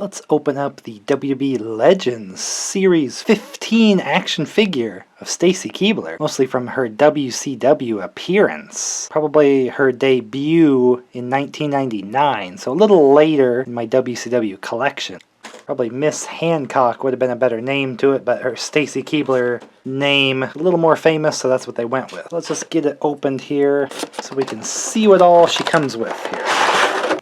Let's open up the WWE Legends Series 15 action figure of Stacy Keibler, mostly from her WCW appearance. Probably her debut in 1999, so a little later in my WCW collection. Probably Miss Hancock would have been a better name to it, but her Stacy Keibler name a little more famous, so that's what they went with. Let's just get it opened here so we can see what all she comes with here.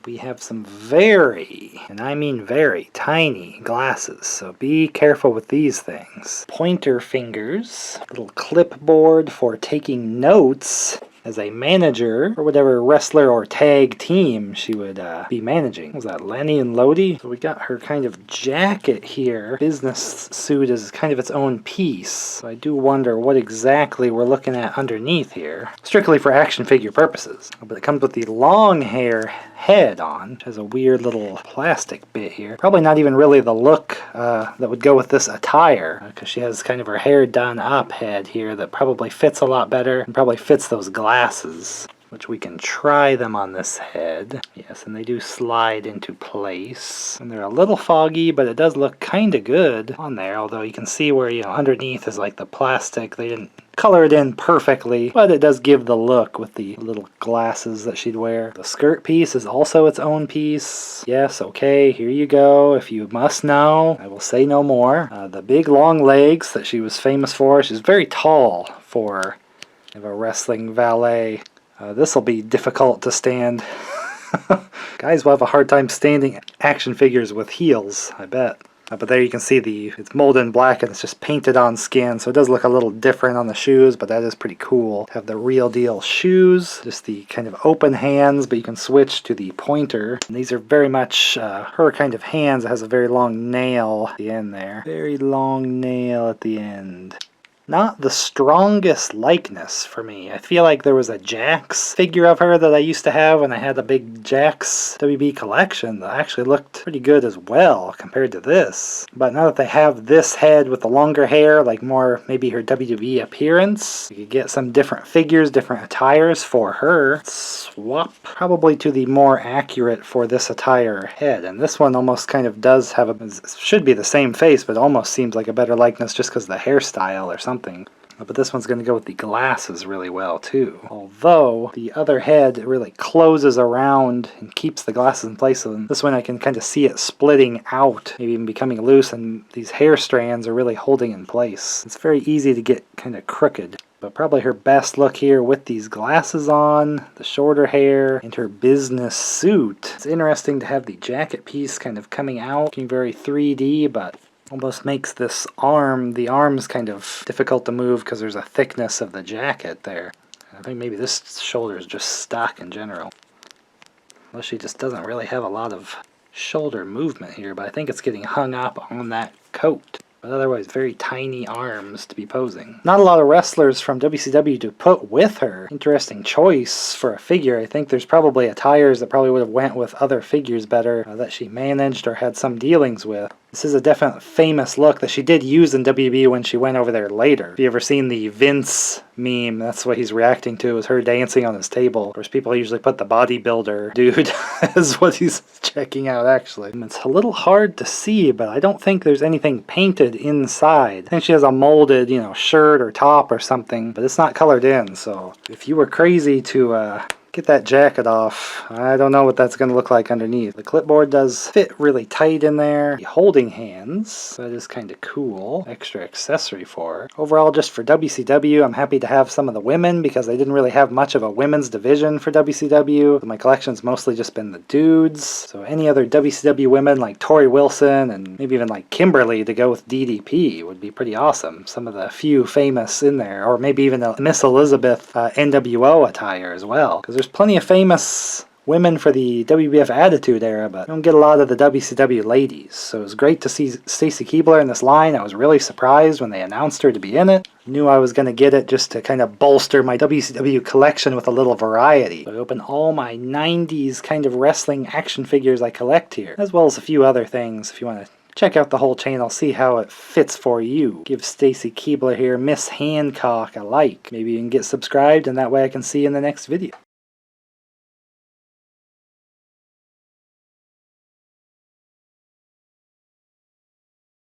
We have some very, and I mean very, tiny glasses, so be careful with these things. Pointer fingers, little clipboard for taking notes as a manager for whatever wrestler or tag team she would be managing. Was that Lenny and Lodi? So we got her kind of jacket here. Business suit is kind of its own piece. So I do wonder what exactly we're looking at underneath here. Strictly for action figure purposes. But it comes with the long hair head on, which has a weird little plastic bit here. Probably not even really the look that would go with this attire, because she has kind of her hair done up head here that probably fits a lot better and probably fits those glasses, which we can try them on this head. Yes, and they do slide into place. And they're a little foggy, but it does look kind of good on there, although you can see where, you know, underneath is like the plastic. They didn't color it in perfectly, but it does give the look with the little glasses that she'd wear. The skirt piece is also its own piece. Yes, okay, here you go. If you must know, I will say no more. The big long legs that she was famous for. She's very tall for a wrestling valet. This will be difficult to stand. Guys will have a hard time standing action figures with heels, I bet. But there you can see it's molded in black and it's just painted on skin, so it does look a little different on the shoes, but that is pretty cool. Have the real deal shoes, just the kind of open hands, but you can switch to the pointer. And these are very much her kind of hands. It has a very long nail at the end there. Very long nail at the end. Not the strongest likeness for me. I feel like there was a Jax figure of her that I used to have when I had a big Jax WB collection that actually looked pretty good as well compared to this. But now that they have this head with the longer hair, like more maybe her WWE appearance, you could get some different figures, different attires for her. Swap probably to the more accurate for this attire head. And this one almost kind of does have should be the same face, but almost seems like a better likeness just because of the hairstyle or something. But this one's going to go with the glasses really well too. Although the other head really closes around and keeps the glasses in place. So this one I can kind of see it splitting out, maybe even becoming loose, and these hair strands are really holding in place. It's very easy to get kind of crooked. But probably her best look here with these glasses on, the shorter hair, and her business suit. It's interesting to have the jacket piece kind of coming out, looking very 3D, but almost makes this the arms kind of difficult to move because there's a thickness of the jacket there. I think maybe this shoulder is just stuck in general. Unless she just doesn't really have a lot of shoulder movement here, but I think it's getting hung up on that coat. But otherwise, very tiny arms to be posing. Not a lot of wrestlers from WCW to put with her. Interesting choice for a figure. I think there's probably attires that probably would have went with other figures better that she managed or had some dealings with. This is a definite famous look that she did use in WB when she went over there later. If you ever seen the Vince meme, that's what he's reacting to, is her dancing on his table. Of course, people usually put the bodybuilder dude as what he's checking out, actually. It's a little hard to see, but I don't think there's anything painted inside. I think she has a molded, you know, shirt or top or something, but it's not colored in, so if you were crazy to get that jacket off, I don't know what that's going to look like underneath. The clipboard does fit really tight in there. The holding hands, that is kind of cool. Extra accessory for her. Overall, just for WCW, I'm happy to have some of the women because they didn't really have much of a women's division for WCW. My collection's mostly just been the dudes. So any other WCW women like Tori Wilson and maybe even like Kimberly to go with DDP would be pretty awesome. Some of the few famous in there, or maybe even a Miss Elizabeth NWO attire as well. Because there's plenty of famous women for the WWF Attitude Era, but you don't get a lot of the WCW ladies. So it was great to see Stacy Keibler in this line. I was really surprised when they announced her to be in it. Knew I was going to get it just to kind of bolster my WCW collection with a little variety. So I open all my 90s kind of wrestling action figures I collect here, as well as a few other things if you want to check out the whole channel, see how it fits for you. Give Stacy Keibler here, Miss Hancock, a like. Maybe you can get subscribed, and that way I can see you in the next video.